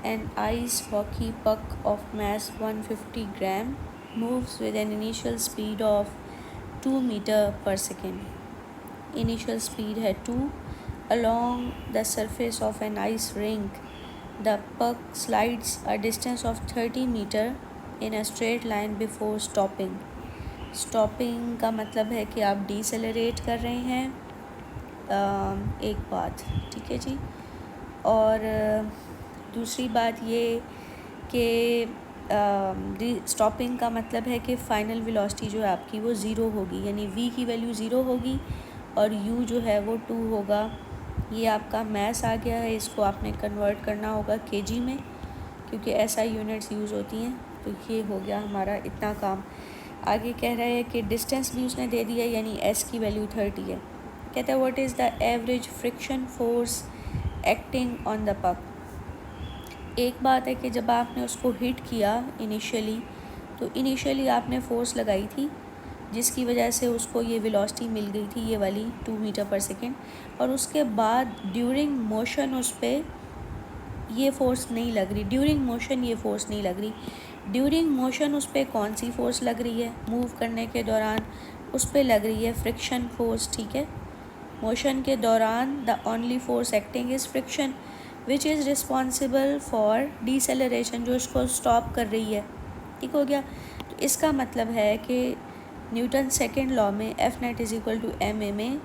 An ice hockey puck of mass 150 gram moves with an initial speed of 2 meter per second. Initial speed है 2. Along the surface of an ice rink, the puck slides a distance of 30 meter in a straight line before stopping. Stopping का मतलब है कि आप decelerate कर रहे हैं एक बात, ठीक है जी। और दूसरी बात ये कि स्टॉपिंग का मतलब है कि फ़ाइनल वेलोसिटी जो है आपकी वो ज़ीरो होगी, यानी v की वैल्यू ज़ीरो होगी और u जो है वो 2 होगा। ये आपका मैथ्स आ गया है, इसको आपने कन्वर्ट करना होगा kg में, क्योंकि ऐसा यूनिट्स यूज़ होती हैं। तो ये हो गया हमारा इतना काम। आगे कह रहा है कि डिस्टेंस भी उसने दे दिया, यानी s की वैल्यू 30 है। कहता है what is the average friction force acting on the पक। एक बात है कि जब आपने उसको हिट किया इनिशियली, तो इनिशियली आपने फोर्स लगाई थी जिसकी वजह से उसको ये वेलोसिटी मिल गई थी, ये वाली 2 मीटर पर सेकेंड। और उसके बाद ड्यूरिंग मोशन उस पर ये फ़ोर्स नहीं लग रही, ड्यूरिंग मोशन ये फ़ोर्स नहीं लग रही। ड्यूरिंग मोशन उस पर कौन सी फ़ोर्स लग रही है? मूव करने के दौरान उस पर लग रही है फ्रिक्शन फ़ोर्स, ठीक है। मोशन के दौरान the only force acting is friction which is responsible for deceleration, जो इसको स्टॉप कर रही है, ठीक हो गया। तो इसका मतलब है कि न्यूटन सेकेंड लॉ में F net is equal to M A में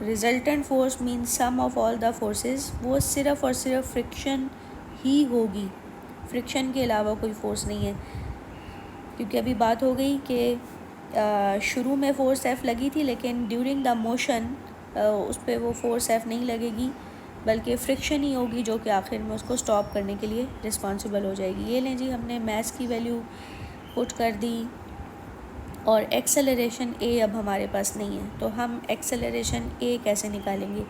resultant force means sum of all the forces, वो सिर्फ़ और सिर्फ फ्रिक्शन ही होगी, फ्रिक्शन के अलावा कोई फोर्स नहीं है। क्योंकि अभी बात हो गई कि शुरू में फ़ोर्स एफ़ लगी थी, लेकिन ड्यूरिंग द मोशन उस पर वो फोर्स एफ़ नहीं लगेगी, बल्कि फ्रिक्शन ही होगी जो कि आखिर में उसको स्टॉप करने के लिए रिस्पॉन्सिबल हो जाएगी। ये लें जी, हमने मैथ्स की वैल्यू पुट कर दी और एक्सेलरेशन ए अब हमारे पास नहीं है, तो हम एक्सेलरेशन ए कैसे निकालेंगे?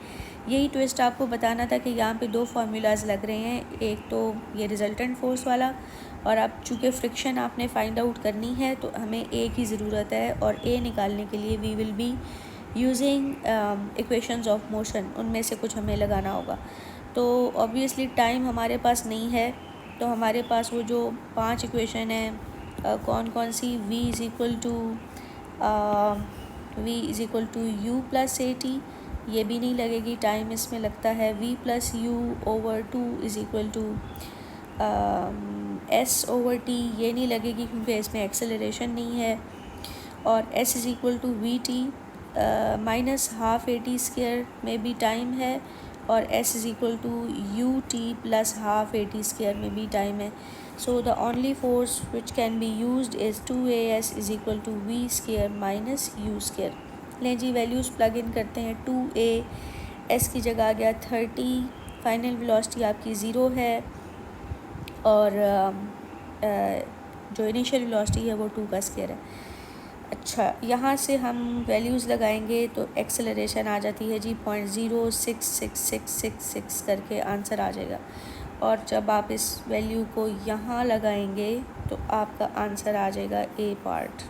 यही ट्विस्ट आपको बताना था कि यहाँ पे दो फार्मूलाज लग रहे हैं, एक तो ये रिजल्टेंट फोर्स वाला, और अब चूँकि फ्रिक्शन आपने फाइंड आउट करनी है तो हमें ए की ज़रूरत है, और ए निकालने के लिए we will be using equations of motion, उनमें से कुछ हमें लगाना होगा। तो ऑब्वियसली टाइम हमारे पास नहीं है, तो हमारे पास वो जो 5 इक्वेशन है कौन कौन सी, v is equal to u plus a t, ये भी नहीं लगेगी, टाइम इसमें लगता है। v plus u over 2 is equal to s over t, ये नहीं लगेगी क्योंकि इसमें एक्सेलरेशन नहीं है। और s is equal to v t minus half a t square में भी टाइम है, और s is equal to u t plus half a t square में भी टाइम है। So the only force which can be used is 2as is equal to v square minus u square. लें जी, values plug in करते हैं। 2a, s की जगह आ गया 30, फाइनल वेलोसिटी आपकी 0 है, और जो इनिशियल वेलोसिटी है वो 2 का स्क्वायर है। अच्छा, यहाँ से हम वैल्यूज़ लगाएंगे तो एक्सेलरेशन आ जाती है जी 0.06666 करके आंसर आ जाएगा, और जब आप इस वैल्यू को यहाँ लगाएंगे तो आपका आंसर आ जाएगा ए पार्ट।